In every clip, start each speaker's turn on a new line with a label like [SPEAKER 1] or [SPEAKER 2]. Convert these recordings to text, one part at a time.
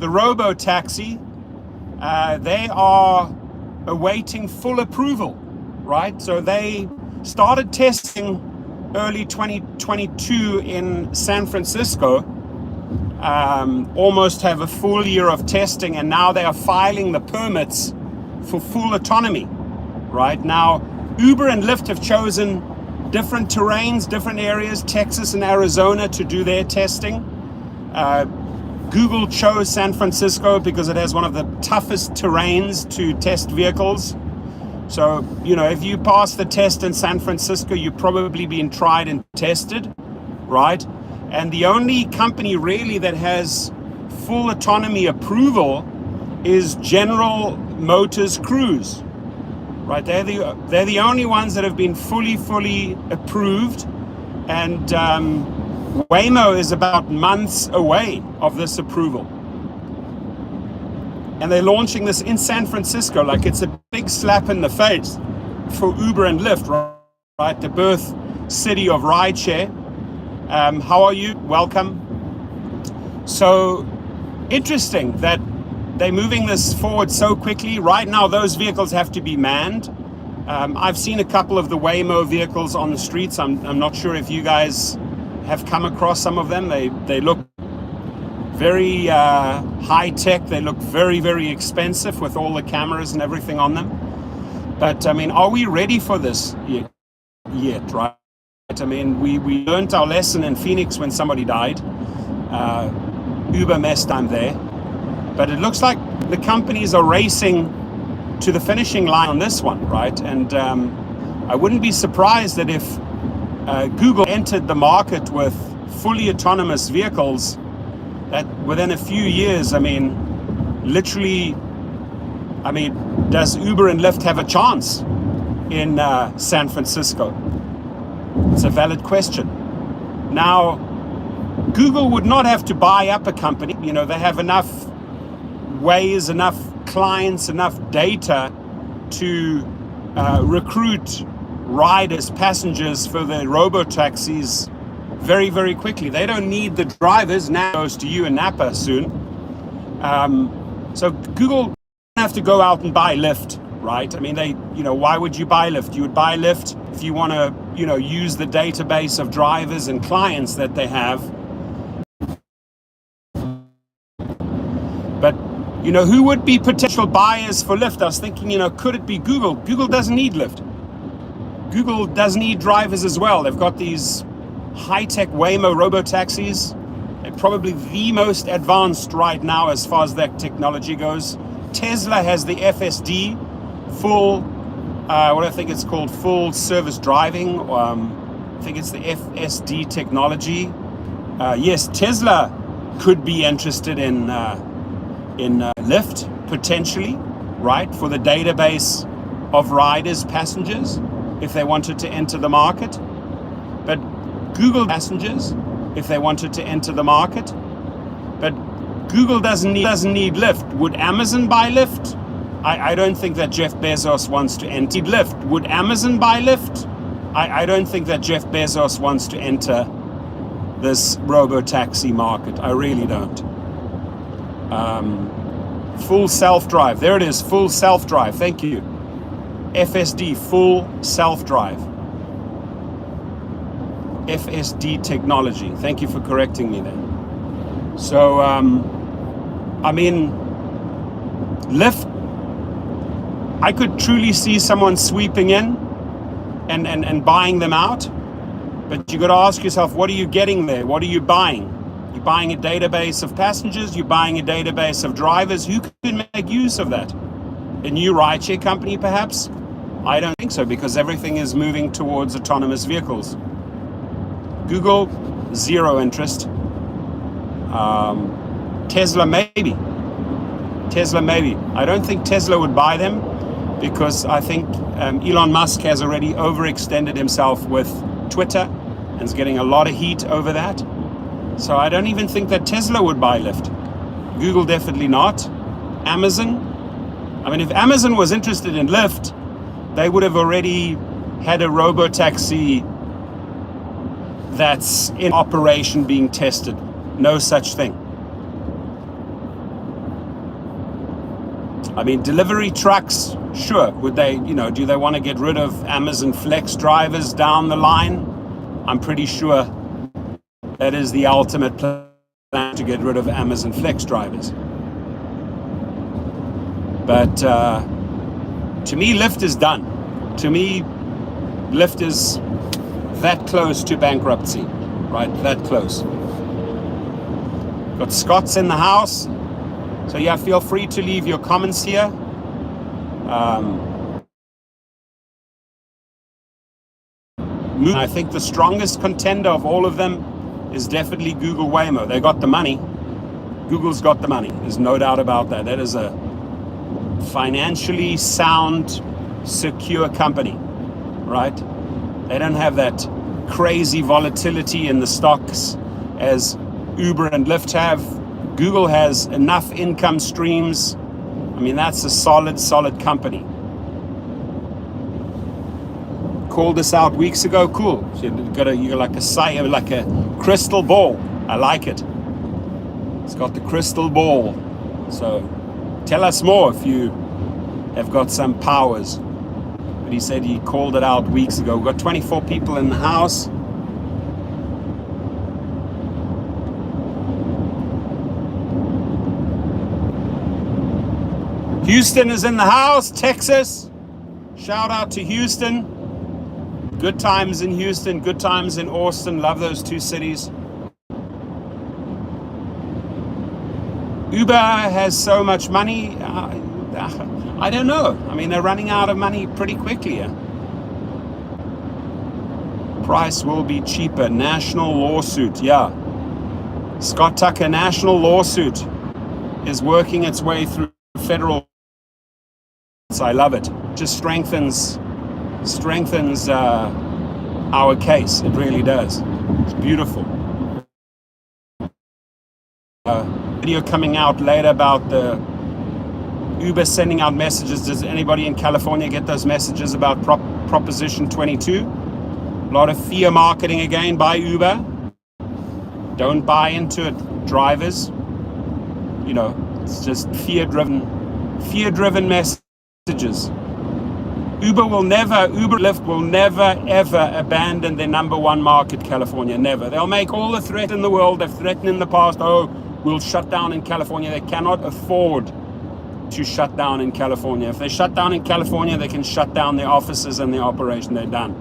[SPEAKER 1] the robo-taxi, they are awaiting full approval, right? So they started testing early 2022 in San Francisco, almost have a full year of testing, and now they are filing the permits for full autonomy. Right now, Uber and Lyft have chosen different terrains, different areas, Texas and Arizona, to do their testing. Google chose San Francisco because it has one of the toughest terrains to test vehicles. So, if you pass the test in San Francisco, you've probably been tried and tested, right? And the only company really that has full autonomy approval is General Motors Cruise, right? They're the only ones that have been fully approved, and Waymo is about months away of this approval. And they're launching this in San Francisco. Like, it's a big slap in the face for Uber and Lyft, right? The birth city of rideshare. How are you? Welcome. So interesting that they're moving this forward so quickly. Right now, those vehicles have to be manned. I've seen a couple of the Waymo vehicles on the streets. I'm not sure if you guys have come across some of them. They look very high tech. They look very expensive with all the cameras and everything on them. But I mean, are we ready for this yet, right? I mean, we learned our lesson in Phoenix when somebody died. Uber messed time there. But it looks like the companies are racing to the finishing line on this one, right? And I wouldn't be surprised that if Google entered the market with fully autonomous vehicles, that within a few years, I mean, literally, does Uber and Lyft have a chance in San Francisco? It's a valid question. Now, Google would not have to buy up a company. They have enough ways, enough clients, enough data to recruit riders, passengers for the robo-taxis very quickly. They don't need the drivers. Now goes to you in Napa soon. So Google doesn't have to go out and buy Lyft, right? I mean, why would you buy Lyft? You would buy Lyft if you want to, use the database of drivers and clients that they have. But, who would be potential buyers for Lyft? I was thinking, could it be Google? Google doesn't need Lyft. Google does need drivers as well. They've got these high-tech Waymo robo-taxis. They're probably the most advanced right now as far as that technology goes. Tesla has the FSD, full, what I think it's called, full service driving. I think it's the FSD technology. Yes, Tesla could be interested in Lyft, potentially, right, for the database of riders, passengers, if they wanted to enter the market. But Google passengers, if they wanted to enter the market. But Google doesn't need Lyft. Would Amazon buy Lyft? I don't think that Jeff Bezos wants to enter Lyft. Would Amazon buy Lyft? I don't think that Jeff Bezos wants to enter this robo-taxi market. I really don't. Full self-drive. There it is, full self-drive. Thank you. FSD, full self-drive. FSD technology. Thank you for correcting me there. So, Lyft, I could truly see someone sweeping in and buying them out. But you got to ask yourself, what are you getting there? What are you buying? You're buying a database of passengers. You're buying a database of drivers. Who can make use of that? A new rideshare company, perhaps? I don't think so, because everything is moving towards autonomous vehicles. Google, zero interest. Tesla, maybe. I don't think Tesla would buy them, because I think Elon Musk has already overextended himself with Twitter and is getting a lot of heat over that. So I don't even think that Tesla would buy Lyft. Google, definitely not. Amazon, if Amazon was interested in Lyft, they would have already had a robo-taxi that's in operation being tested. No such thing. I mean, delivery trucks, sure. Would they, do they want to get rid of Amazon Flex drivers down the line? I'm pretty sure that is the ultimate plan, to get rid of Amazon Flex drivers. But to me, Lyft is done. To me, Lyft is that close to bankruptcy, right? That close. Got Scott's in the house. So yeah, feel free to leave your comments here. I think the strongest contender of all of them is definitely Google Waymo. They got the money. Google's got the money. There's no doubt about that. That is a financially sound, secure company, right? They don't have that crazy volatility in the stocks as Uber and Lyft have. Google has enough income streams. I mean, that's a solid company. Called this out weeks ago. Cool. So you got like a crystal ball. I like it. It's got the crystal ball. So tell us more if you have got some powers. But he said he called it out weeks ago. We've got 24 people in the house. Houston is in the house. Texas. Shout out to Houston. Good times in Houston, good times in Austin. Love those two cities. Uber has so much money. I don't know. I mean, they're running out of money pretty quickly. Price will be cheaper. National lawsuit. Yeah. Scott Tucker, national lawsuit is working its way through federal. I love it. Just strengthens our case. It really does. It's beautiful. Video coming out later about the Uber sending out messages. Does anybody in California get those messages about Proposition 22? A lot of fear marketing again by Uber. Don't buy into it, drivers. It's just fear-driven messages. Uber Lyft will never, ever abandon their number one market, California. Never. They'll make all the threat in the world. They've threatened in the past, we'll shut down in California. They cannot afford to shut down in California. If they shut down in California, they can shut down their offices and their operation. They're done.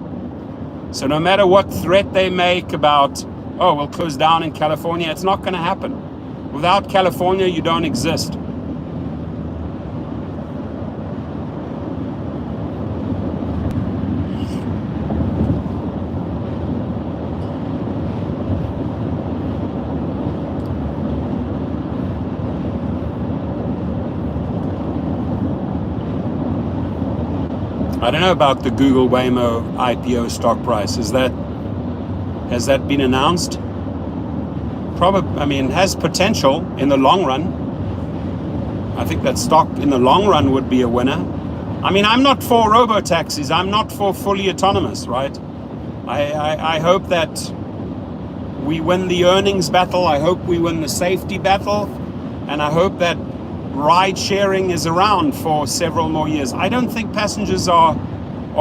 [SPEAKER 1] So no matter what threat they make about, we'll close down in California, it's not going to happen. Without California, you don't exist. I don't know about the Google Waymo IPO stock price. Has that been announced? Has potential in the long run. I think that stock in the long run would be a winner. I'm not for robo-taxis. I'm not for fully autonomous, right? I hope that we win the earnings battle. I hope we win the safety battle. And I hope that ride sharing is around for several more years. I don't think passengers are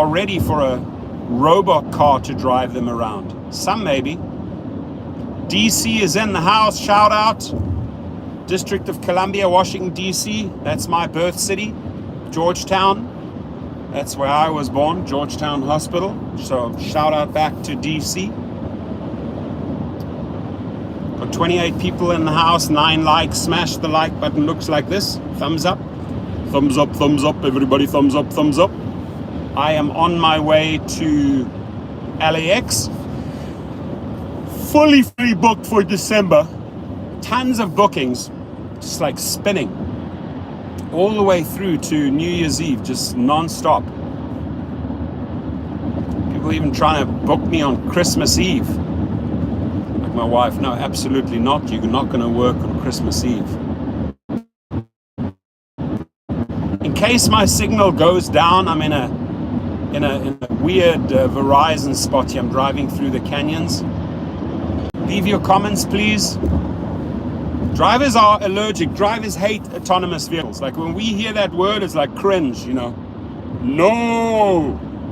[SPEAKER 1] ready for a robot car to drive them around. Some maybe. DC is in the house. Shout out. District of Columbia, Washington, DC. That's my birth city. Georgetown. That's where I was born. Georgetown Hospital. So shout out back to DC. Got 28 people in the house, 9 likes. Smash the like button. Looks like this. Thumbs up. Thumbs up, thumbs up. Everybody thumbs up, thumbs up. I am on my way to LAX. Fully booked for December. Tons of bookings. Just like spinning. All the way through to New Year's Eve. Just non-stop. People even trying to book me on Christmas Eve. My wife, no, absolutely not. You're not going to work on Christmas Eve. In case my signal goes down, I'm in a weird Verizon spot here. I'm driving through the canyons. Leave your comments, please. Drivers are allergic. Drivers hate autonomous vehicles. Like when we hear that word, it's like cringe, you know.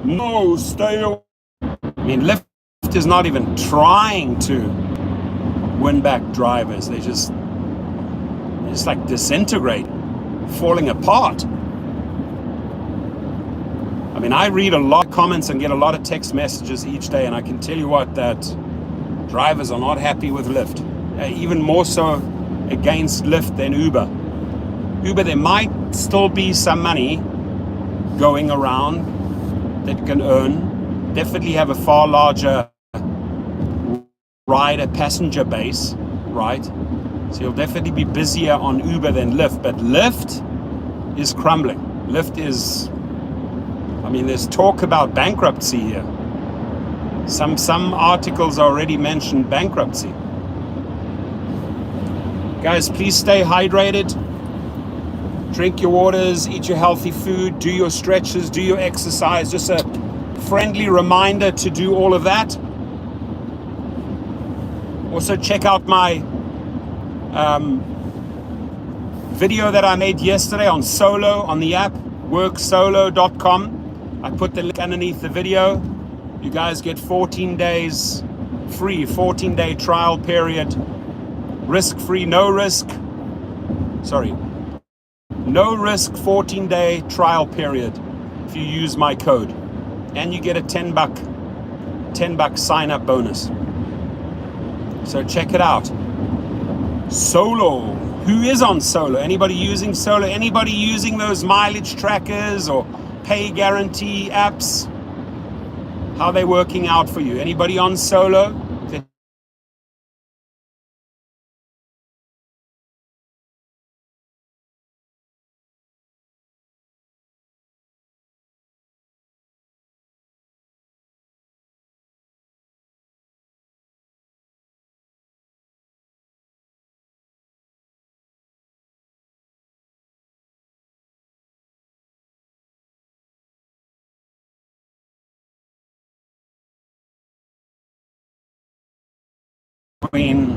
[SPEAKER 1] No, stay away. I mean, Lyft is not even trying to win back drivers. They just like disintegrate, falling apart. I mean, I read a lot of comments and get a lot of text messages each day, and I can tell you what, that drivers are not happy with Lyft. Even more so against Lyft than Uber. Uber, there might still be some money going around that can earn. Definitely have a far larger rider passenger base, right? So you'll definitely be busier on Uber than Lyft, but Lyft is crumbling. Lyft is, I mean, there's talk about bankruptcy here. Some articles already mentioned bankruptcy. Guys, please stay hydrated. Drink your waters, eat your healthy food, do your stretches, do your exercise. Just a friendly reminder to do all of that. Also check out my video that I made yesterday on solo on the app, worksolo.com. I put the link underneath the video. You guys get 14 days free, 14-day trial period, risk-free, no risk 14-day trial period if you use my code, and you get a $10 sign-up bonus. So check it out. Solo. Who is on Solo? Anybody using Solo? Anybody using those mileage trackers or pay guarantee apps? How are they working out for you? Anybody on Solo? Between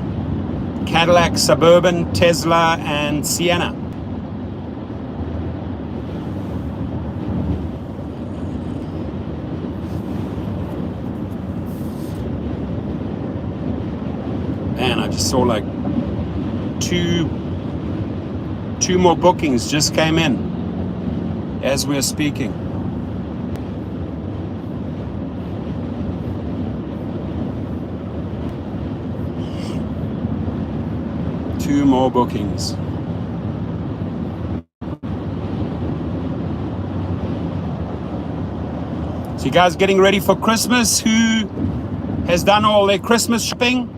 [SPEAKER 1] Cadillac, Suburban, Tesla, and Sienna. Man, I just saw like two more bookings just came in as we're speaking. Two more bookings. So you guys getting ready for Christmas? Who has done all their Christmas shopping?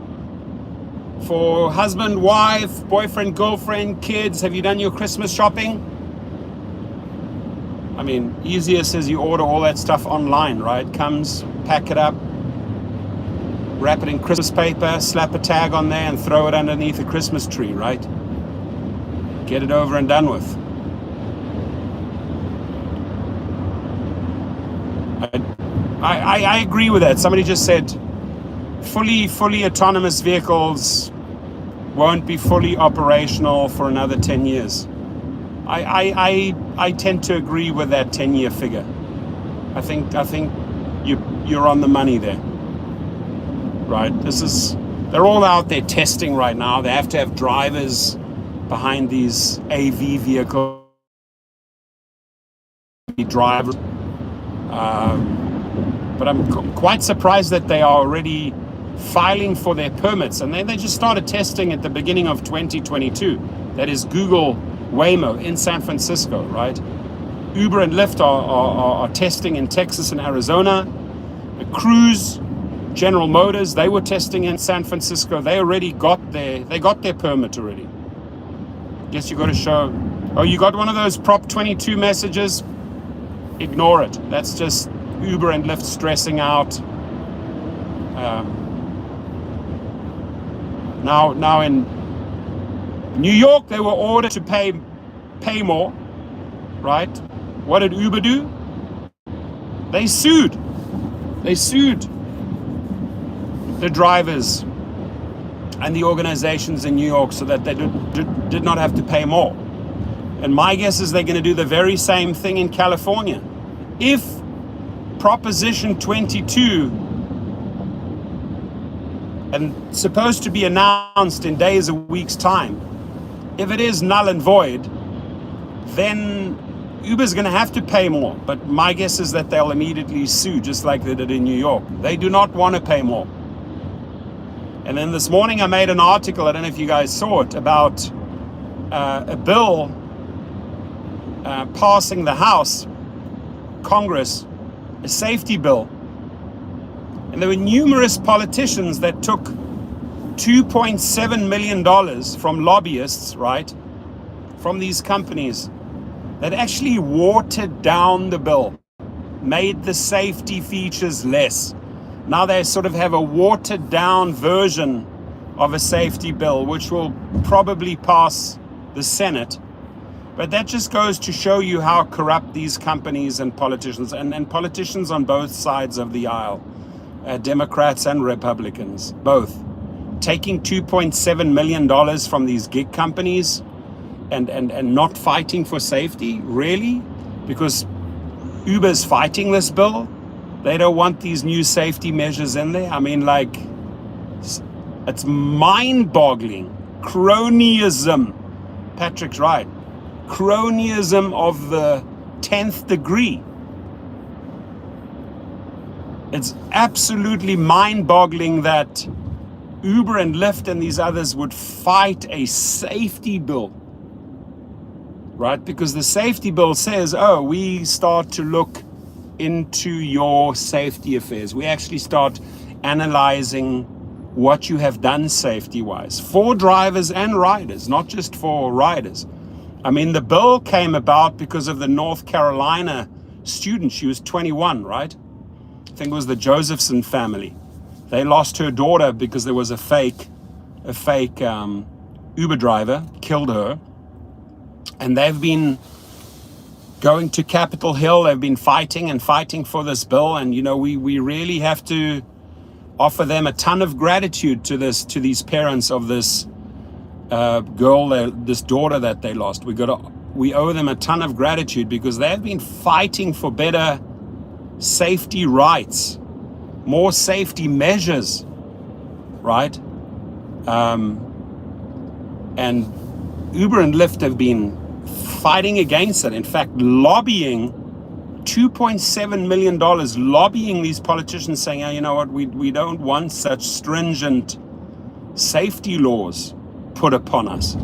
[SPEAKER 1] For husband, wife, boyfriend, girlfriend, kids, have you done your Christmas shopping? I mean, easiest is you order all that stuff online, right? Comes, pack it up, wrap it in Christmas paper, slap a tag on there and throw it underneath a Christmas tree, right? Get it over and done with. I agree with that. Somebody just said fully autonomous vehicles won't be fully operational for another 10 years. I tend to agree with that 10-year figure. I think you're on the money there. Right? They're all out there testing right now. They have to have drivers behind these AV vehicles. Drivers. But I'm quite surprised that they are already filing for their permits. And they just started testing at the beginning of 2022. That is Google Waymo in San Francisco, right? Uber and Lyft are testing in Texas and Arizona. The Cruise, General Motors, they were testing in San Francisco. They got their permit already. Guess you got to show. Oh, you got one of those Prop 22 messages? Ignore it. That's just Uber and Lyft stressing out. Now in New York, they were ordered to pay more, right? What did Uber do? They sued the drivers and the organizations in New York so that they did not have to pay more. And my guess is they're going to do the very same thing in California. If Proposition 22, and supposed to be announced in days or weeks' time, if it is null and void, then Uber's going to have to pay more. But my guess is that they'll immediately sue, just like they did in New York. They do not want to pay more. And then this morning I made an article, I don't know if you guys saw it, about a bill passing the House, Congress, a safety bill. And there were numerous politicians that took $2.7 million from lobbyists, right, from these companies, that actually watered down the bill, made the safety features less. Now they sort of have a watered down version of a safety bill, which will probably pass the Senate. But that just goes to show you how corrupt these companies and politicians, and politicians on both sides of the aisle, Democrats and Republicans, both, taking $2.7 million from these gig companies and not fighting for safety, really? Because Uber's fighting this bill. They don't want these new safety measures in there. I mean, like, it's mind-boggling. Cronyism. Patrick's right. Cronyism of the 10th degree. It's absolutely mind-boggling that Uber and Lyft and these others would fight a safety bill, right? Because the safety bill says, oh, we start to look into your safety affairs. We actually start analyzing what you have done safety-wise for drivers and riders, not just for riders. I mean, the bill came about because of the North Carolina student. She was 21, right? I think it was the Josephson family. They lost her daughter because there was a fake Uber driver, killed her. And they've been going to Capitol Hill. They've been fighting for this bill. And, you know, we really have to offer them a ton of gratitude to these parents of this girl, this daughter that they lost. We owe them a ton of gratitude because they've been fighting for better safety rights, more safety measures, right? And Uber and Lyft have been fighting against it. In fact, lobbying $2.7 million, lobbying these politicians, saying, oh, you know what, we don't want such stringent safety laws put upon us.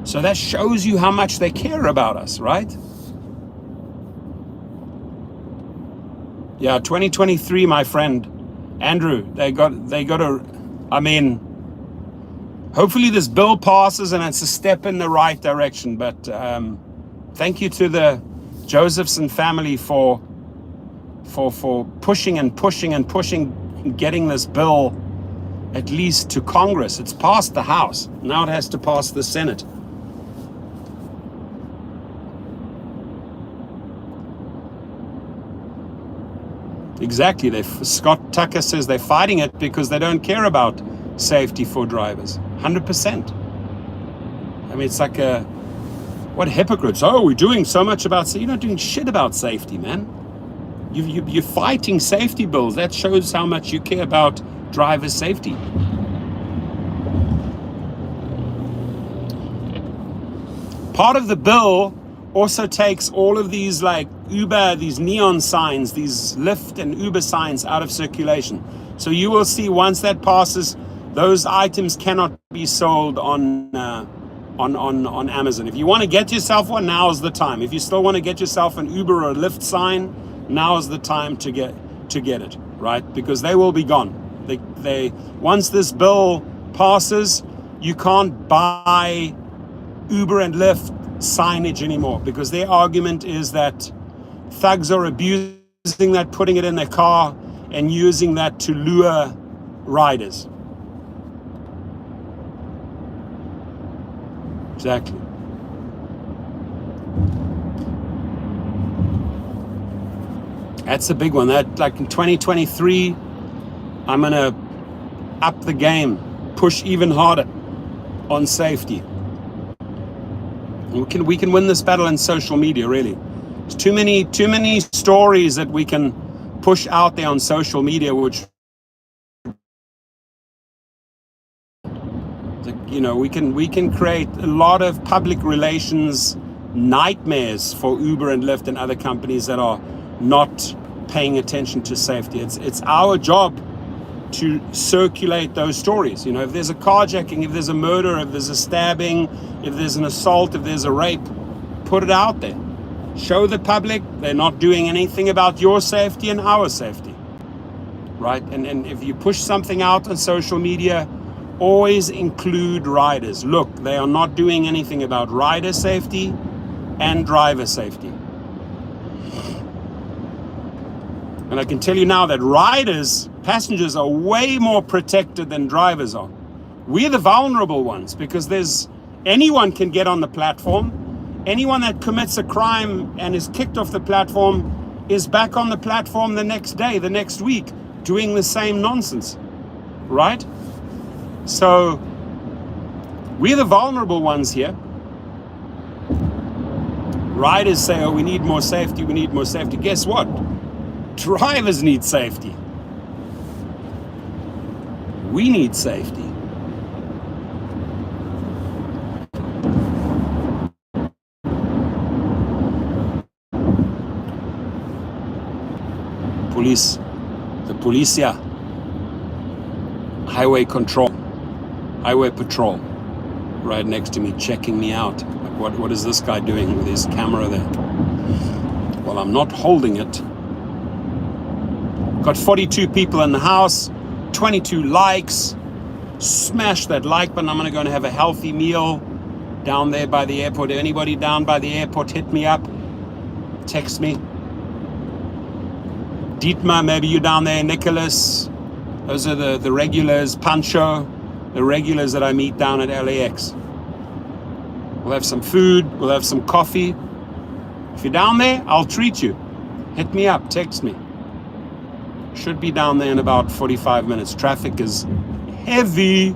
[SPEAKER 1] So that shows you how much they care about us, right? Yeah, 2023, my friend Andrew, they got to, I mean, hopefully this bill passes and it's a step in the right direction. But thank you to the Josephson family for pushing, getting this bill at least to Congress. It's passed the House. Now it has to pass the Senate. Exactly. Scott Tucker says they're fighting it because they don't care about safety for drivers. 100%. I mean, it's like what hypocrites. Oh, we're doing so much about safety. You're not doing shit about safety, man. You're fighting safety bills. That shows how much you care about driver safety. Part of the bill also takes all of these like Uber, these neon signs, these Lyft and Uber signs out of circulation. So you will see once that passes, those items cannot be sold on Amazon. If you want to get yourself one, now is the time. If you still want to get yourself an Uber or a Lyft sign, now is the time to get it, right? Because they will be gone. They once this bill passes, you can't buy Uber and Lyft signage anymore, because their argument is that thugs are abusing that, putting it in their car and using that to lure riders. Exactly. That's a big one. That, like in 2023, I'm gonna up the game. push even harder on safety. We can win this battle in social media, really. There's too many stories that we can push out there on social media, which, we can create a lot of public relations nightmares for Uber and Lyft and other companies that are not paying attention to safety. It's our job to circulate those stories. If there's a carjacking, if there's a murder, if there's a stabbing, if there's an assault, if there's a rape, put it out there. Show the public they're not doing anything about your safety and our safety, right? And if you push something out on social media, always include riders. Look, they are not doing anything about rider safety and driver safety. And I can tell you now that passengers are way more protected than drivers are. We're the vulnerable ones because anyone can get on the platform. Anyone that commits a crime and is kicked off the platform is back on the platform the next day, the next week, doing the same nonsense, right? So we're the vulnerable ones here. Riders say, we need more safety, we need more safety. Guess what? Drivers need safety. We need safety. The policia, highway patrol, right next to me, checking me out. Like, what is this guy doing with his camera there? Well, I'm not holding it. Got 42 people in the house, 22 likes. Smash that like button. I'm going to go and have a healthy meal down there by the airport. Anybody down by the airport, hit me up. Text me. Dietmar, maybe you're down there. Nicholas. Those are the regulars. Pancho, the regulars that I meet down at LAX. We'll have some food. We'll have some coffee. If you're down there, I'll treat you. Hit me up. Text me. Should be down there in about 45 minutes. Traffic is heavy.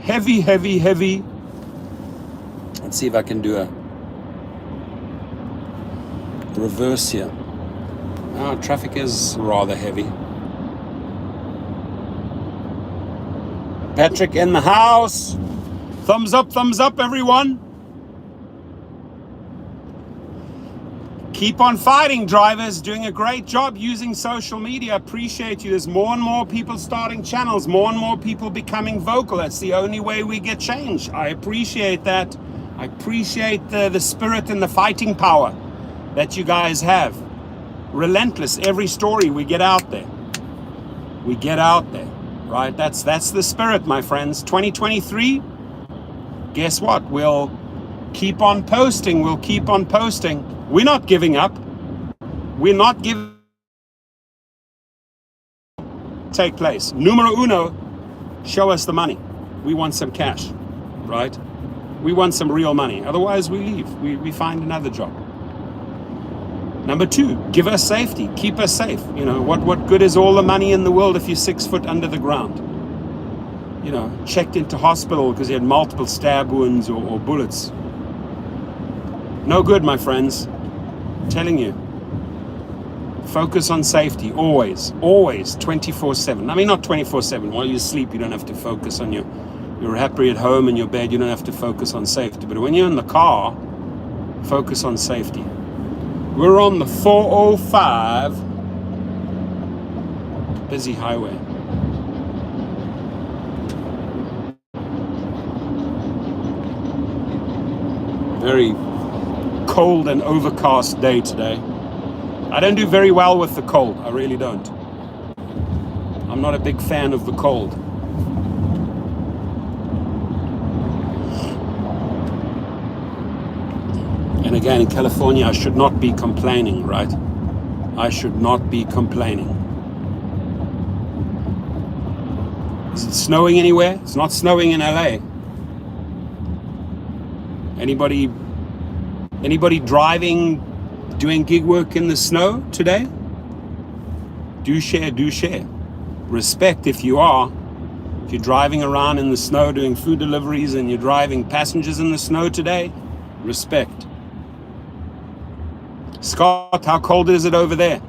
[SPEAKER 1] Let's see if I can do a reverse here. Traffic is rather heavy. Patrick in the house. Thumbs up, everyone. Keep on fighting, drivers. Doing a great job using social media. Appreciate you. There's more and more people starting channels, more and more people becoming vocal. That's the only way we get change. I appreciate that. I appreciate the spirit and the fighting power that you guys have. Relentless. Every story we get out there. Right? That's the spirit, my friends. 2023, guess what? We'll keep on posting. We're not giving up. Take place. Numero uno, show us the money. We want some cash, right? We want some real money. Otherwise, we leave. We find another job. Number two, give us safety. Keep us safe. What good is all the money in the world if you're 6 foot under the ground? Checked into hospital because you had multiple stab wounds or bullets. No good, my friends. I'm telling you. Focus on safety, always, 24/7. I mean, not 24/7. While you sleep, you don't have to focus on you're happy at home in your bed, you don't have to focus on safety. But when you're in the car, focus on safety. We're on the 405, busy highway. Very cold and overcast day today. I don't do very well with the cold. I really don't. I'm not a big fan of the cold. And again, in California, I should not be complaining, right? I should not be complaining. Is it snowing anywhere? It's not snowing in LA. Anybody driving, doing gig work in the snow today? Do share. Respect if you are. If you're driving around in the snow doing food deliveries and you're driving passengers in the snow today, respect. Scott, how cold is it over there?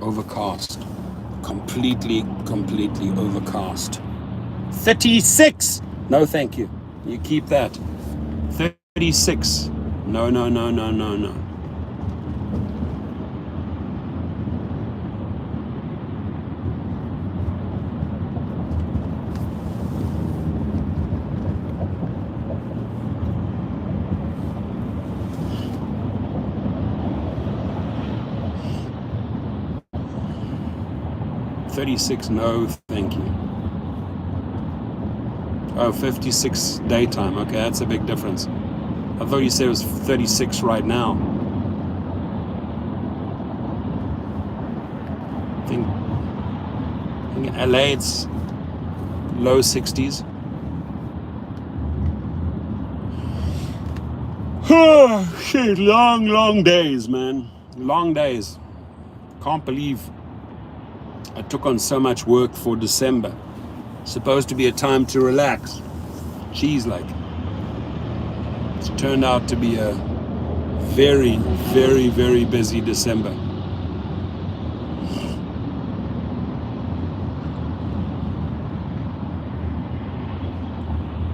[SPEAKER 1] Overcast. Completely overcast. 36. No, thank you. You keep that. 36. No. 36, no, thank you. Oh, 56 daytime. Okay, that's a big difference. I thought you said it was 36 right now. I think in LA it's low 60s. Oh, shit, long days, man. Long days. Can't believe I took on so much work for December. Supposed to be a time to relax. Geez, like, it's turned out to be a very busy December.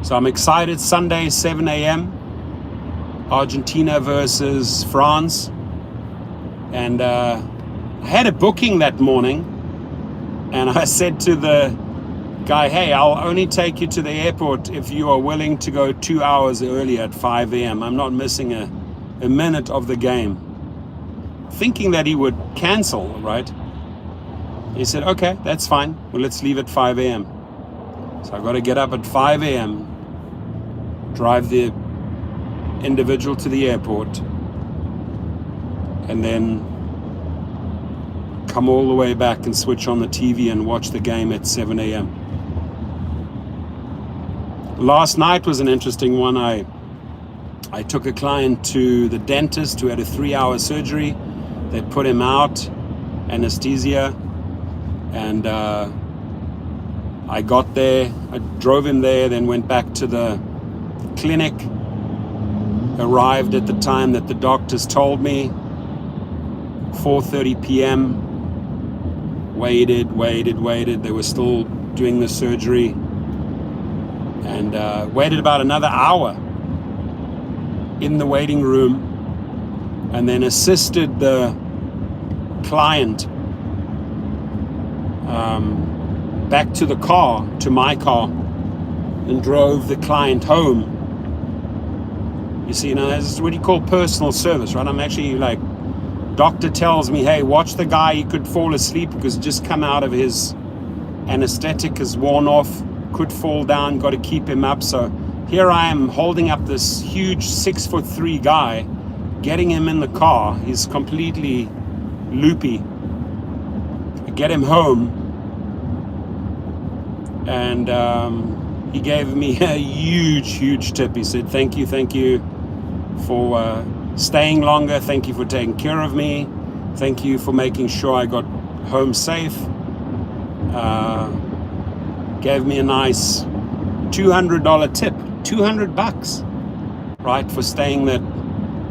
[SPEAKER 1] So I'm excited. Sunday, 7 a.m. Argentina versus France. And I had a booking that morning. And I said to the guy, hey, I'll only take you to the airport if you are willing to go 2 hours early at 5 a.m. I'm not missing a minute of the game. Thinking that he would cancel, right? He said, okay, that's fine. Well, let's leave at 5 a.m. So I got to get up at 5 a.m., drive the individual to the airport, and then come all the way back and switch on the TV and watch the game at 7 a.m. Last night was an interesting one. I took a client to the dentist who had a 3-hour surgery. They put him out, anesthesia, and I got there, I drove him there, then went back to the clinic, arrived at the time that the doctors told me, 4:30 p.m., waited. They were still doing the surgery, and waited about another hour in the waiting room, and then assisted the client back to the car, to my car, and drove the client home. You see, this is what you call personal service, right? I'm actually like, doctor tells me, hey, watch the guy, he could fall asleep because just come out of his anesthetic is worn off, could fall down, got to keep him up. So here I am holding up this huge 6'3" guy, getting him in the car. He's completely loopy. I get him home, and he gave me a huge tip. He said, thank you for staying longer. Thank you for taking care of me. Thank you for making sure I got home safe. Gave me a nice $200 tip, $200, right, for staying that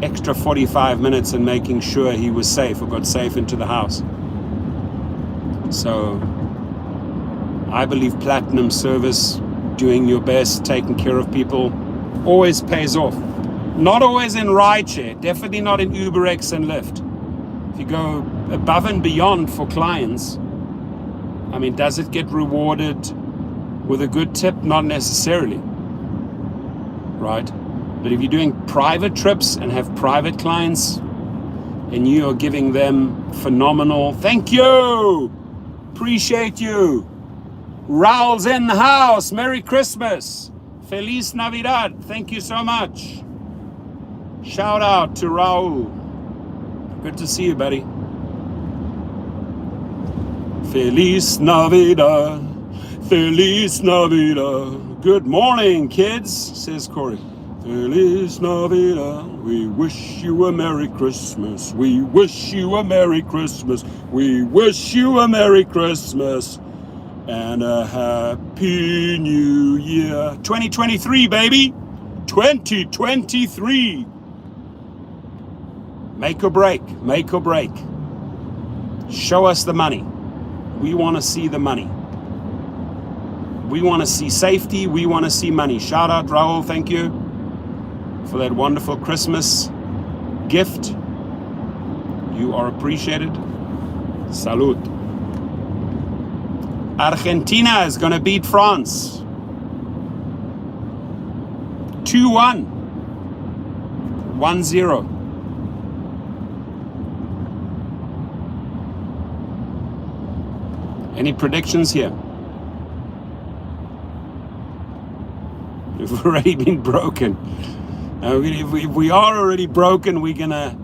[SPEAKER 1] extra 45 minutes and making sure he was safe or got safe into the house. So I believe platinum service, doing your best, taking care of people, always pays off. Not always in rideshare, definitely not in UberX and Lyft. If you go above and beyond for clients, I mean, does it get rewarded with a good tip? Not necessarily, right? But if you're doing private trips and have private clients and you are giving them phenomenal, thank you, appreciate you. Raul's in the house, Merry Christmas, Feliz Navidad, thank you so much. Shout out to Raul. Good to see you, buddy. Feliz Navidad. Feliz Navidad. Good morning, kids, says Corey. Feliz Navidad. We wish you a Merry Christmas. We wish you a Merry Christmas. We wish you a Merry Christmas and a Happy New Year. 2023, baby. 2023. Make or break. Make or break. Show us the money. We want to see the money. We want to see safety. We want to see money. Shout out, Raul. Thank you for that wonderful Christmas gift. You are appreciated. Salud. Argentina is going to beat France. 2-1. 1-0. Any predictions here? We've already been broken. If we are already broken, we're gonna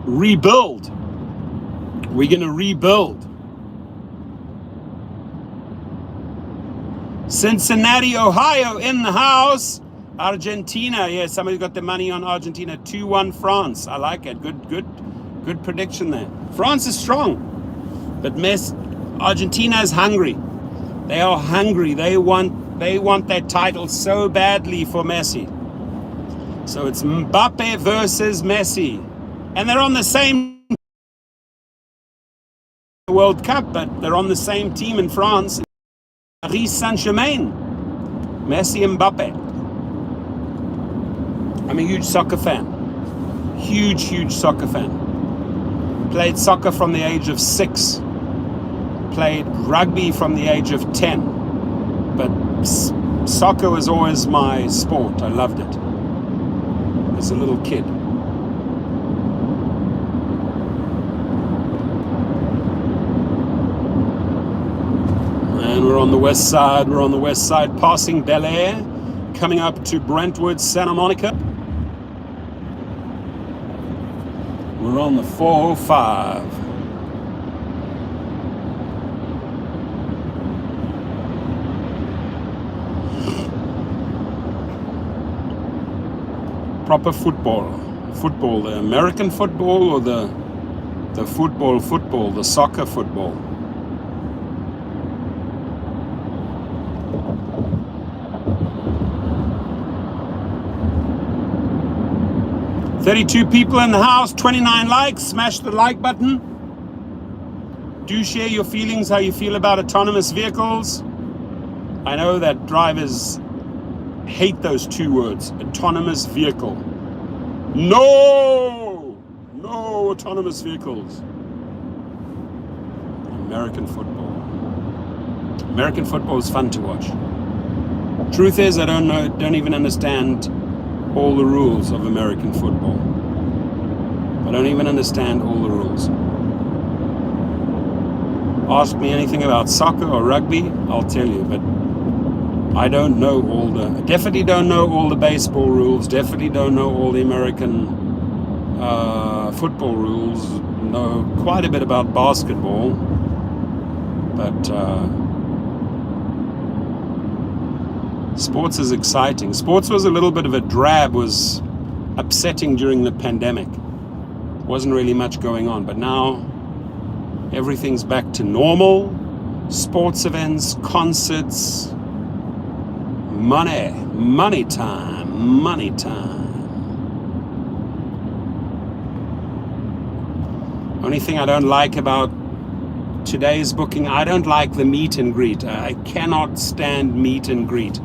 [SPEAKER 1] rebuild. We're gonna rebuild. Cincinnati, Ohio in the house. Argentina, yeah, somebody got the money on Argentina. 2-1 France. I like it. Good prediction there. France is strong, but Argentina is hungry. They are hungry. They want that title so badly for Messi. So it's Mbappe versus Messi, and they're on the same World Cup, but they're on the same team in France. Paris Saint-Germain. Messi and Mbappe. I'm a huge soccer fan. Huge soccer fan. Played soccer from the age of 6. Played rugby from the age of 10. But soccer was always my sport. I loved it as a little kid. And we're on the west side. We're on the west side, passing Bel Air, coming up to Brentwood, Santa Monica. We're on the 405. Proper football, the American football or the football, the soccer football. $32 people in the house, 29 likes. Smash the like button. Do share your feelings, how you feel about autonomous vehicles. I know that drivers hate those two words, autonomous vehicle. No autonomous vehicles. American football. American football is fun to watch. Truth is, I don't even understand all the rules of American football. I don't even understand all the rules. Ask me anything about soccer or rugby, I'll tell you, but I don't know definitely don't know all the baseball rules, definitely don't know all the American football rules, know quite a bit about basketball, but sports is exciting. Sports was a little bit of a drab, was upsetting during the pandemic. Wasn't really much going on, but now everything's back to normal. Sports events, concerts, money time. Only thing I don't like about today's booking, I don't like the meet and greet. I cannot stand meet and greet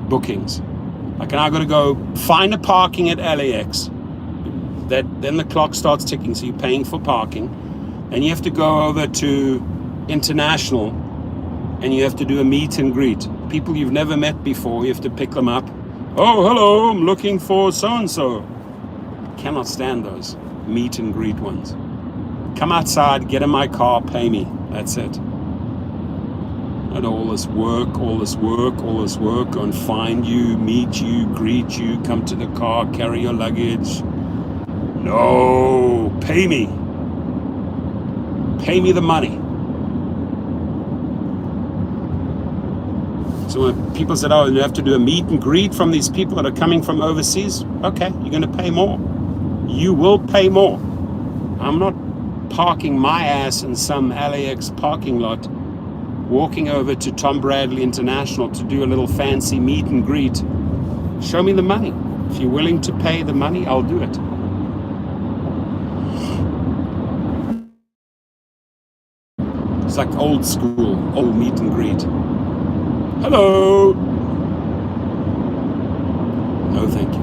[SPEAKER 1] bookings. Like, I got to go find a parking at LAX. Then the clock starts ticking, so you're paying for parking. And you have to go over to International and you have to do a meet and greet. People you've never met before, you have to pick them up. Oh, hello, I'm looking for so-and-so. Cannot stand those meet and greet ones. Come outside, get in my car, pay me. That's it. Not all this work, go and find you, meet you, greet you, come to the car, carry your luggage. No, pay me. Pay me the money. So when people said, oh, you have to do a meet and greet from these people that are coming from overseas, okay, you're going to pay more. You will pay more. I'm not parking my ass in some LAX parking lot, walking over to Tom Bradley International to do a little fancy meet and greet. Show me the money. If you're willing to pay the money, I'll do it. It's like old school, old meet and greet. Hello. No, thank you.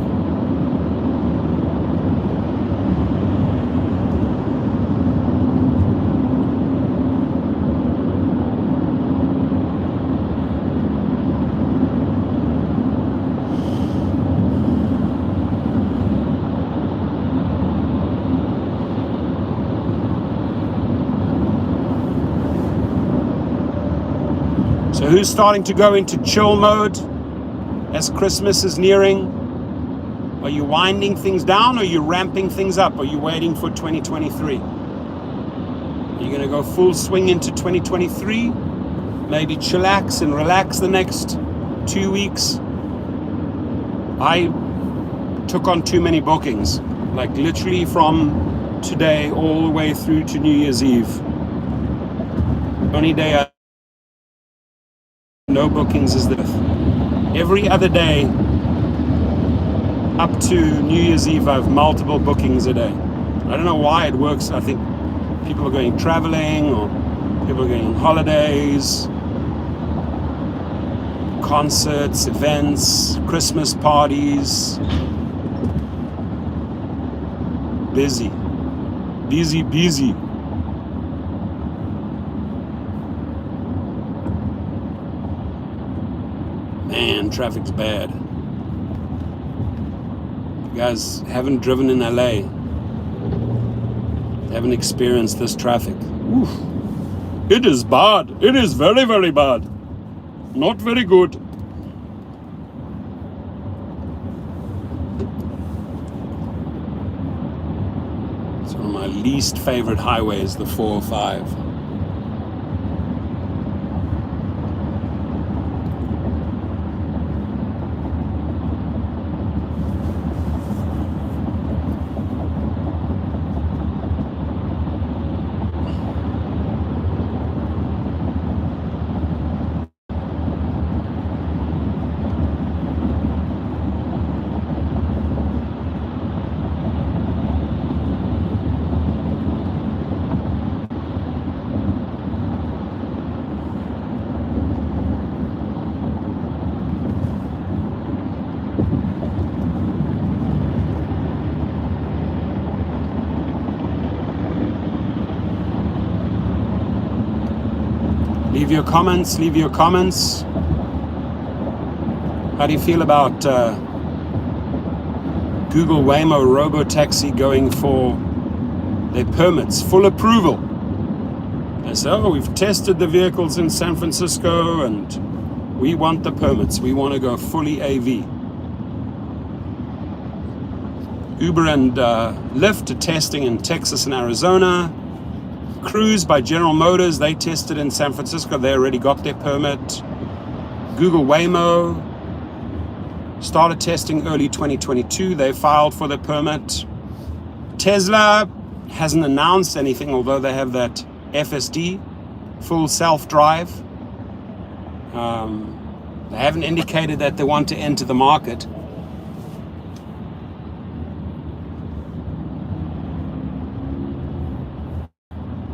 [SPEAKER 1] So who's starting to go into chill mode as Christmas is nearing? Are you winding things down, or are you ramping things up? Are you waiting for 2023? Are you going to go full swing into 2023? Maybe chillax and relax the next 2 weeks? I took on too many bookings, like literally from today all the way through to New Year's Eve. Only day no bookings is this. Every other day up to New Year's Eve, I have multiple bookings a day. I don't know why it works. I think people are going traveling, or people are going on holidays, concerts, events, Christmas parties. Busy, busy, busy. Man, traffic's bad. You guys haven't driven in LA, haven't experienced this traffic. Oof. It is bad. It is very, very bad. Not very good. It's one of my least favorite highways, the 405. Leave your comments, leave your comments. How do you feel about Google Waymo robo-taxi going for their permits, full approval? They say, oh, we've tested the vehicles in San Francisco and we want the permits. We want to go fully AV. Uber and Lyft are testing in Texas and Arizona. Cruise by General Motors, they tested in San Francisco. They already got their permit. Google Waymo started testing early 2022. They filed for their permit. Tesla hasn't announced anything, although they have that FSD, full self-drive. They haven't indicated that they want to enter the market.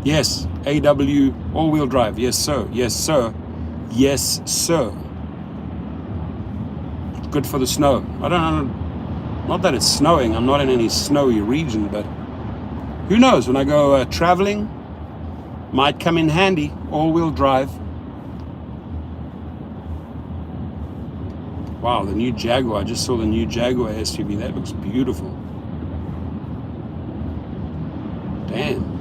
[SPEAKER 1] Yes, AW, all-wheel drive. Yes, sir. Yes, sir. Yes, sir. Good for the snow. I don't know. Not that it's snowing. I'm not in any snowy region, but who knows? When I go traveling, might come in handy. All-wheel drive. Wow, the new Jaguar. I just saw the new Jaguar SUV. That looks beautiful. Damn.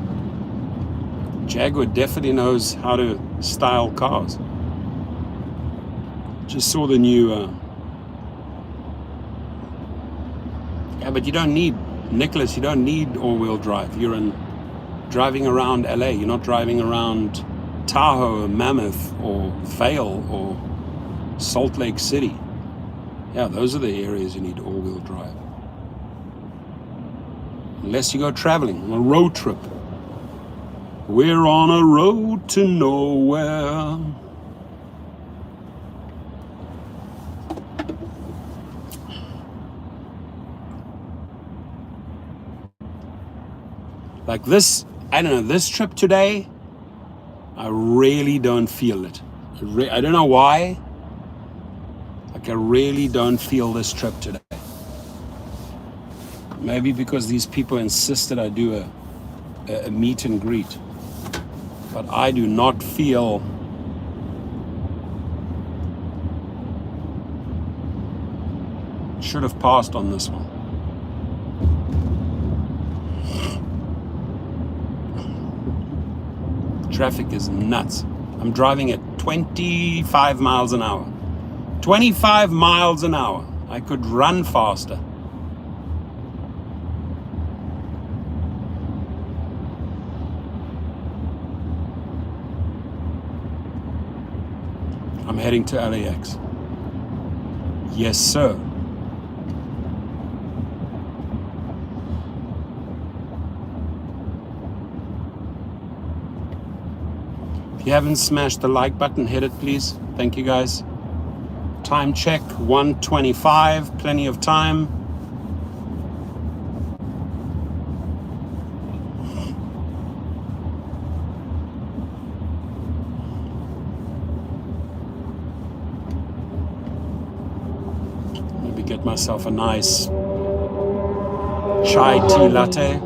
[SPEAKER 1] Jaguar definitely knows how to style cars. Just saw the new yeah, but you don't need, Nicholas, you don't need all-wheel drive. You're in driving around LA. You're not driving around Tahoe or Mammoth or Vail or Salt Lake City. Yeah, those are the areas you need all-wheel drive. Unless you go traveling on a road trip. We're on a road to nowhere. Like this, I don't know, this trip today, I really don't feel it. I don't know why. Like, I really don't feel this trip today. Maybe because these people insisted I do a meet and greet. But I do not feel should have passed on this one. Traffic is nuts. I'm driving at 25 miles an hour. 25 miles an hour. I could run faster. I'm heading to LAX. Yes, sir. If you haven't smashed the like button, hit it please. Thank you guys. Time check, 1:25, plenty of time. Maybe get myself a nice chai tea latte.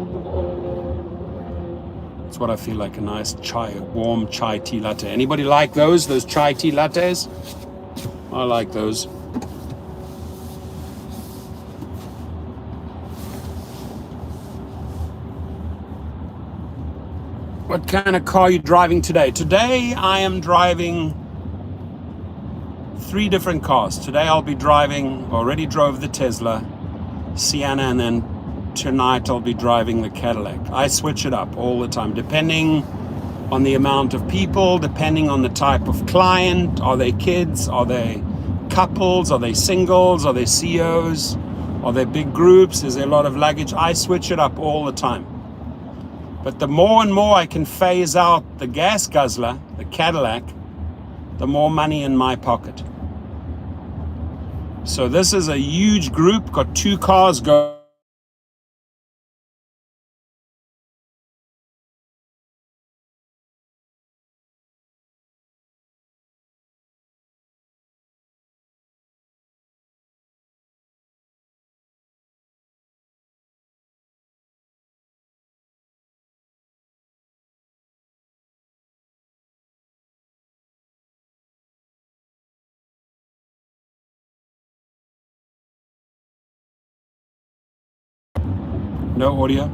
[SPEAKER 1] That's what I feel like, a nice warm chai tea latte. Anybody like those chai tea lattes? I like those. What kind of car are you driving today? Today I am driving 3 different cars. Today I'll be already drove the Tesla, Sienna, and then tonight I'll be driving the Cadillac. I switch it up all the time, depending on the amount of people, depending on the type of client. Are they kids? Are they couples? Are they singles? Are they CEOs? Are they big groups? Is there a lot of luggage? I switch it up all the time. But the more and more I can phase out the gas guzzler, the Cadillac, the more money in my pocket. So this is a huge group, got 2 cars going. No audio.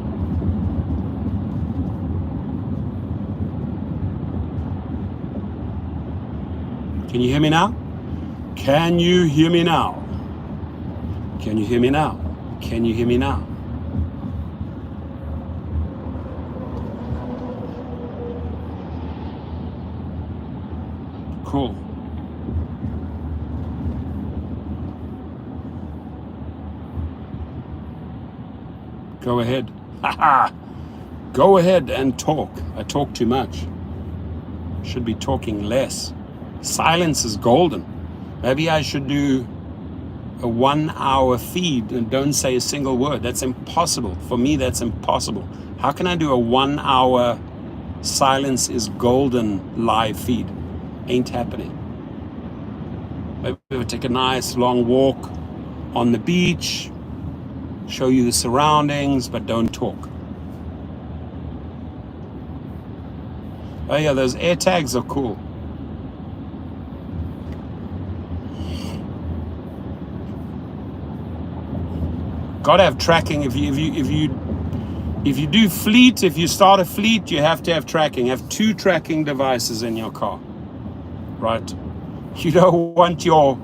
[SPEAKER 1] Can you hear me now? Can you hear me now? Can you hear me now? Can you hear me now? Cool. Go ahead. Go ahead and talk. I talk too much. Should be talking less. Silence is golden. Maybe I should do a 1-hour feed and don't say a single word. That's impossible. For me, that's impossible. How can I do a 1-hour silence is golden live feed? Ain't happening. Maybe we'll take a nice long walk on the beach, show you the surroundings, but don't talk. Oh yeah, those air tags are cool. Gotta have tracking. If you do fleet, if you start a fleet, you have to have tracking. Have 2 tracking devices in your car, right? You don't want your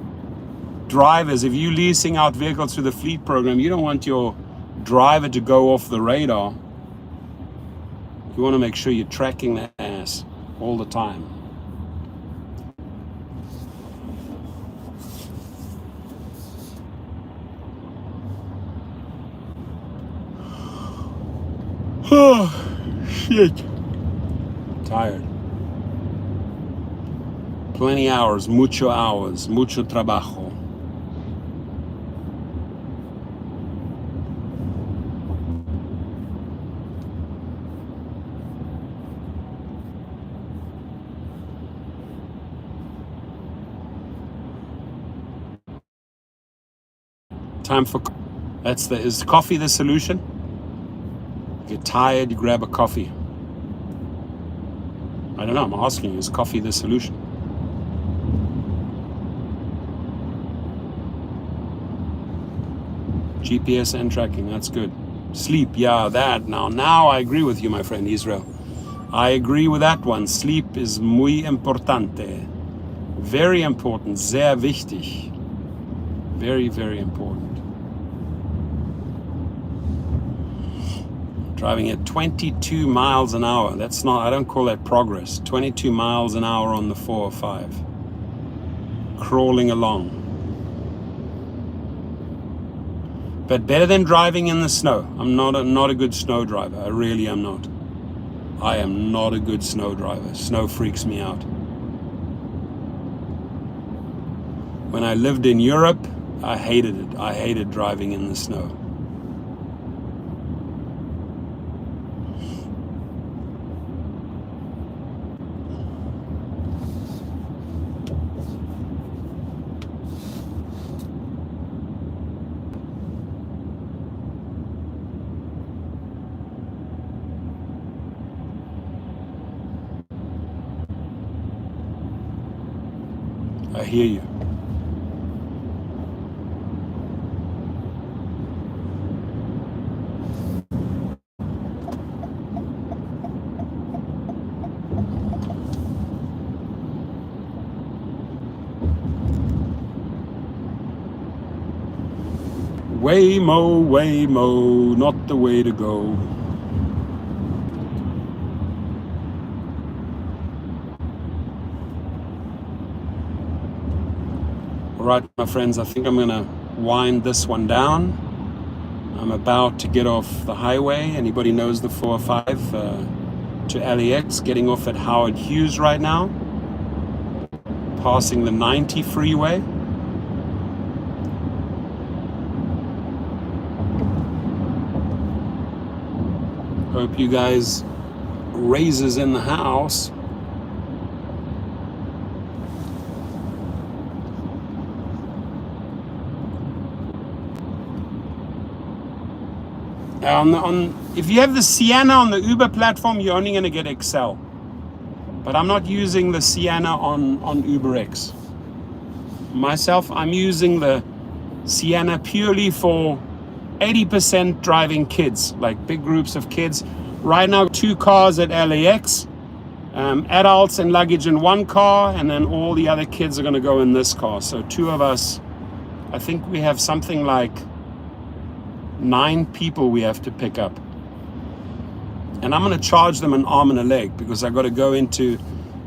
[SPEAKER 1] drivers, if you're leasing out vehicles through the fleet program, you don't want your driver to go off the radar. You You want to make sure you're tracking the ass all the time. Oh, shit. Tired. Plenty hours, mucho trabajo. Time for, is coffee the solution? You get tired, you grab a coffee. I don't know, I'm asking you, is coffee the solution? GPS and tracking, that's good. Sleep, yeah, that. Now I agree with you, my friend Israel. I agree with that one. Sleep is muy importante. Very important, sehr wichtig. Very, very important. Driving at 22 miles an hour. That's not, I don't call that progress. 22 miles an hour on the 405. Crawling along. But better than driving in the snow. I'm not a good snow driver. I really am not. I am not a good snow driver. Snow freaks me out. When I lived in Europe, I hated it. I hated driving in the snow. I hear you. Waymo, not the way to go. All right, my friends, I think I'm gonna wind this one down. I'm about to get off the highway. Anybody knows the 405 to LAX, getting off at Howard Hughes right now, passing the 90 freeway. Hope you guys, razors in the house. If you have the Sienna on the Uber platform, you're only going to get Excel. But I'm not using the Sienna on UberX. Myself, I'm using the Sienna purely for 80% driving kids, like big groups of kids. Right now, 2 cars at LAX, adults and luggage in 1 car, and then all the other kids are going to go in this car. So 2 of us, I think we have something like 9 people we have to pick up. And I'm going to charge them an arm and a leg because I got to go into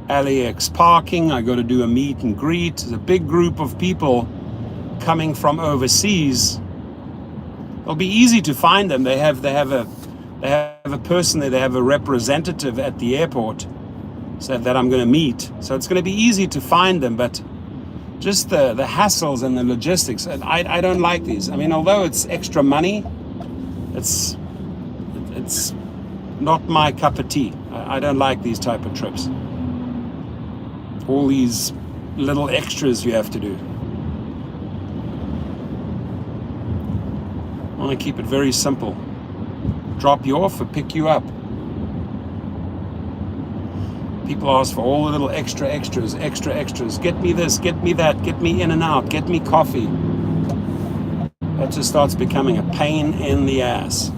[SPEAKER 1] LAX parking. I got to do a meet and greet. There's a big group of people coming from overseas. It'll be easy to find them. They have a person there. They have a representative at the airport, so that I'm going to meet. So it's going to be easy to find them. But just the hassles and the logistics, and I don't like these. I mean, although it's extra money, it's not my cup of tea. I don't like these type of trips. All these little extras you have to do. I want to keep it very simple. Drop you off or pick you up. People ask for all the little extras. Get me this, get me that, get me in and out, get me coffee. That just starts becoming a pain in the ass.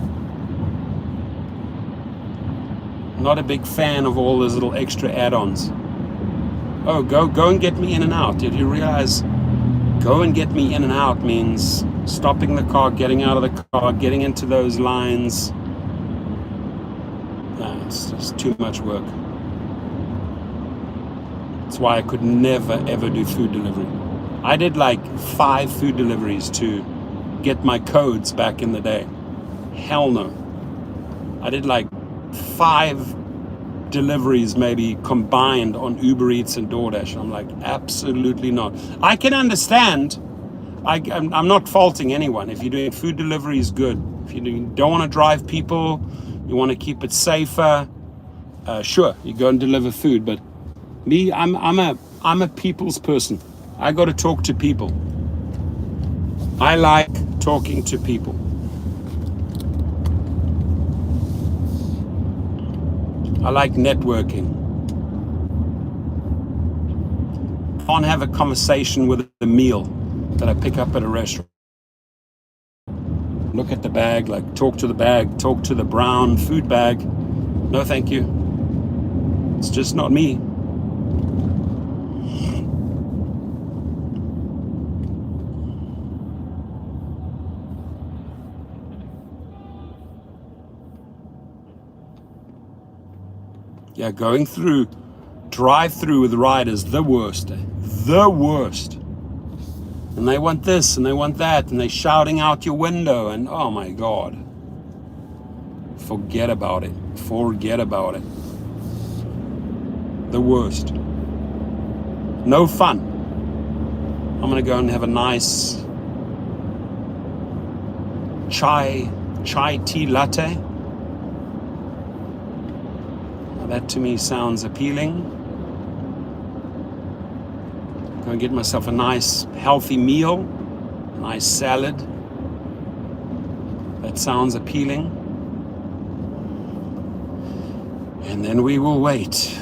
[SPEAKER 1] Not a big fan of all those little extra add-ons. Oh, go and get me in and out. Did you realize go and get me in and out means stopping the car, getting out of the car, getting into those lines. It's just too much work. That's why I could never ever do food delivery. I did like 5 food deliveries to get my codes back in the day. Hell no. I did like 5 deliveries maybe combined on Uber Eats and DoorDash. And I'm like, absolutely not. I can understand. I'm not faulting anyone. If you're doing food deliveries, good. If you don't want to drive people, you want to keep it safer, sure, you go and deliver food. But me, I'm a people's person. I got to talk to people. I like talking to people. I like networking. Can't have a conversation with a meal that I pick up at a restaurant. Look at the bag, like talk to the bag, talk to the brown food bag. No, thank you. It's just not me. Yeah, going through drive-through with riders, the worst. The worst. And they want this and they want that and they're shouting out your window and oh my God. Forget about it. Forget about it. The worst. No fun. I'm gonna go and have a nice chai tea latte. Now that to me sounds appealing. Go and get myself a nice healthy meal, a nice salad. That sounds appealing. And then we will wait.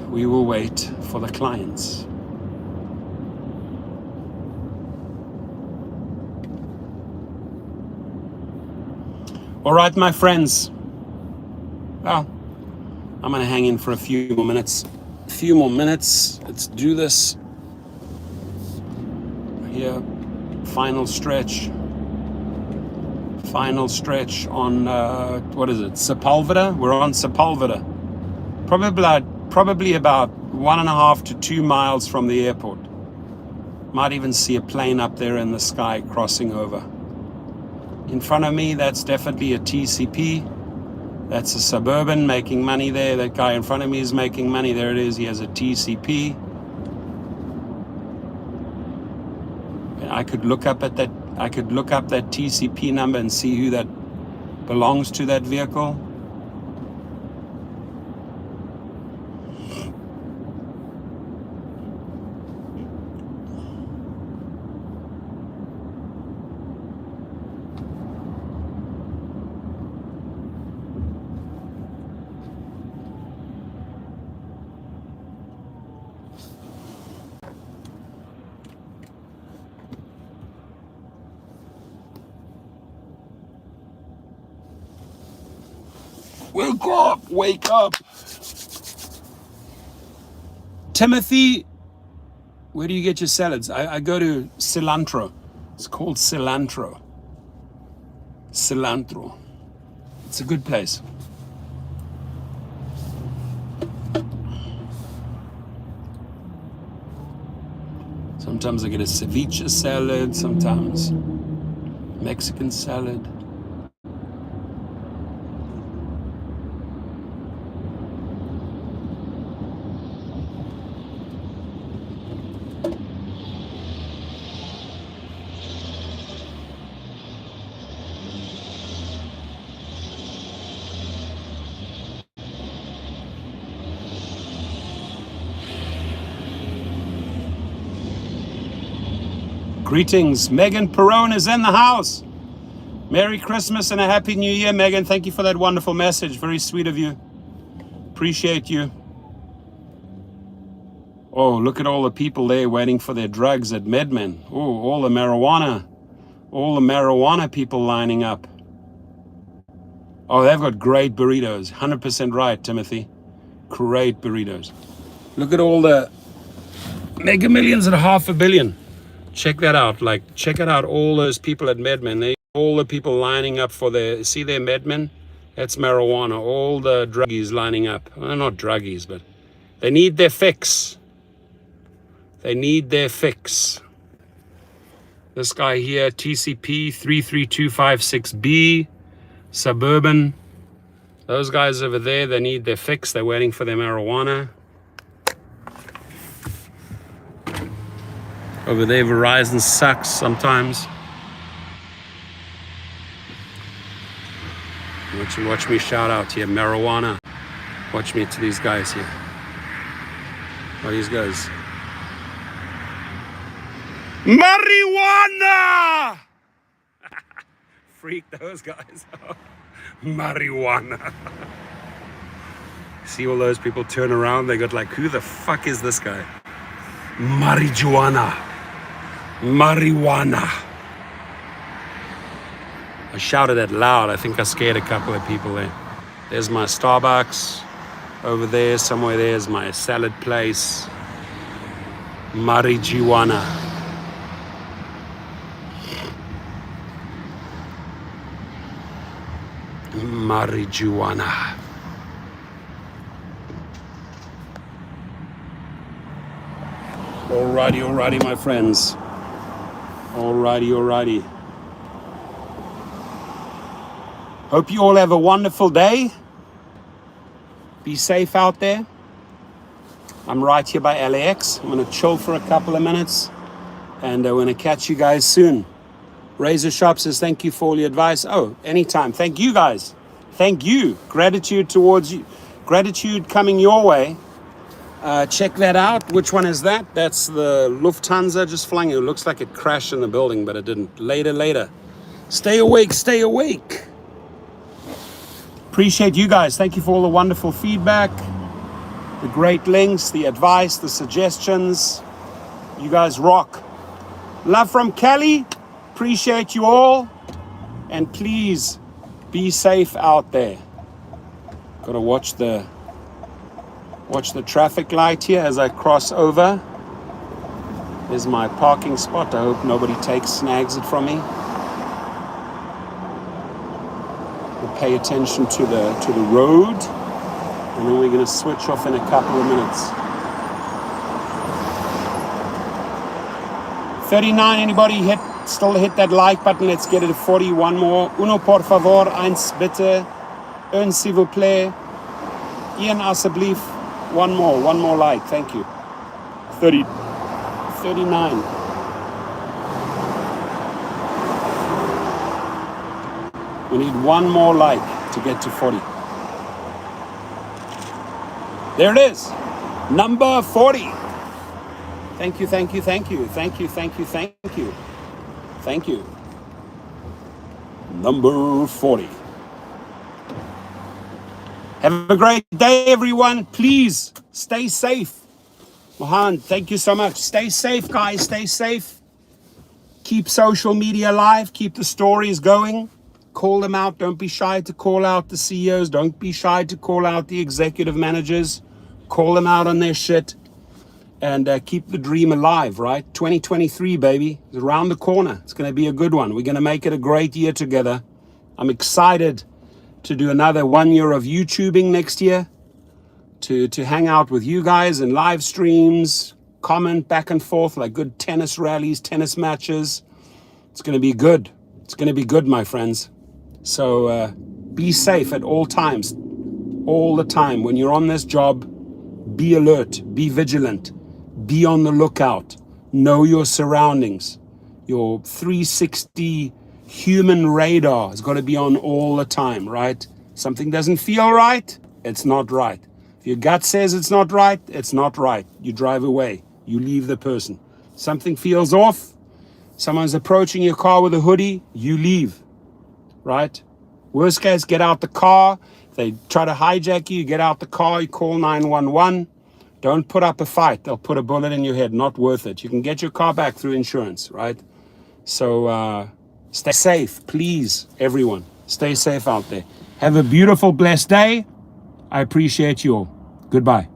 [SPEAKER 1] We will wait for the clients. All right, my friends. Well, I'm gonna hang in for a few more minutes. Let's do this. Here, final stretch on what is it, Sepulveda? We're on Sepulveda, probably about 1.5 to 2 miles from the airport. Might even see a plane up there in the sky crossing over. In front of me, that's definitely a TCP. That's a Suburban making money there. That guy in front of me is making money. There it is. He has a TCP. I could look up that TCP number and see who that belongs to, that vehicle. Wake up. Timothy, where do you get your salads? I go to Cilantro. It's called Cilantro. It's a good place. Sometimes I get a ceviche salad, sometimes Mexican salad. Greetings, Megan Perone is in the house. Merry Christmas and a Happy New Year, Megan. Thank you for that wonderful message. Very sweet of you. Appreciate you. Oh, look at all the people there waiting for their drugs at MedMen. Oh, all the marijuana people lining up. Oh, they've got great burritos. 100% right, Timothy. Great burritos. Look at all the Mega Millions at $500 million. Check that out. Check it out. All those people at MedMen. All the people lining up for their MedMen. That's marijuana. All the druggies lining up. Well, not druggies, but they need their fix. They need their fix. This guy here, TCP 33256B, Suburban. Those guys over there, they need their fix. They're waiting for their marijuana. Over there, Verizon sucks sometimes. Watch me shout out here, marijuana. Watch me to these guys here. Oh, these guys. Marijuana! Freak those guys out. Marijuana. See all those people turn around, they got like, who the fuck is this guy? Marijuana. Marijuana. I shouted it loud. I think I scared a couple of people there. There's my Starbucks. Over there, somewhere there's my salad place. Marijuana. Marijuana. Alrighty, my friends. Alrighty. Hope you all have a wonderful day. Be safe out there. I'm right here by LAX. I'm going to chill for a couple of minutes. And I'm going to catch you guys soon. Razor Shop says thank you for all your advice. Oh, anytime. Thank you guys. Thank you. Gratitude towards you. Gratitude coming your way. Check that out. Which one is that? That's the Lufthansa just flying. It looks like it crashed in the building, but it didn't. Later. Stay awake. Appreciate you guys. Thank you for all the wonderful feedback, the great links, the advice, the suggestions. You guys rock. Love from Cali. Appreciate you all. And please be safe out there. Gotta watch the traffic light here as I cross over. There's my parking spot. I hope nobody snags it from me. We'll pay attention to the road, and then we're going to switch off in a couple of minutes. 39, anybody still hit that like button? Let's get it to 40. One more. Uno por favor, eins bitte. Un s'il vous plaît. Ian alsjeblieft. One more like. Thank you. 39. We need one more like to get to 40. There it is. Number 40. Thank you. Thank you. Number 40. Have a great day, everyone. Please stay safe. Mohan, thank you so much. Stay safe, guys. Stay safe. Keep social media alive. Keep the stories going. Call them out. Don't be shy to call out the CEOs. Don't be shy to call out the executive managers. Call them out on their shit. And keep the dream alive, right? 2023, baby. It's around the corner. It's going to be a good one. We're going to make it a great year together. I'm excited to do another 1 year of YouTubing next year. To hang out with you guys in live streams. Comment back and forth like good tennis rallies, tennis matches. It's going to be good. It's going to be good, my friends. So be safe at all times. All the time. When you're on this job, be alert. Be vigilant. Be on the lookout. Know your surroundings. Your 360 human radar has got to be on all the time, right? Something doesn't feel right, it's not right. If your gut says it's not right, it's not right. You drive away. You leave the person. Something feels off. Someone's approaching your car with a hoodie, you leave, right? Worst case, get out the car. If they try to hijack you, you get out the car, you call 911. Don't put up a fight. They'll put a bullet in your head. Not worth it. You can get your car back through insurance, right? So stay safe, please, everyone. Stay safe out there. Have a beautiful, blessed day. I appreciate you all. Goodbye.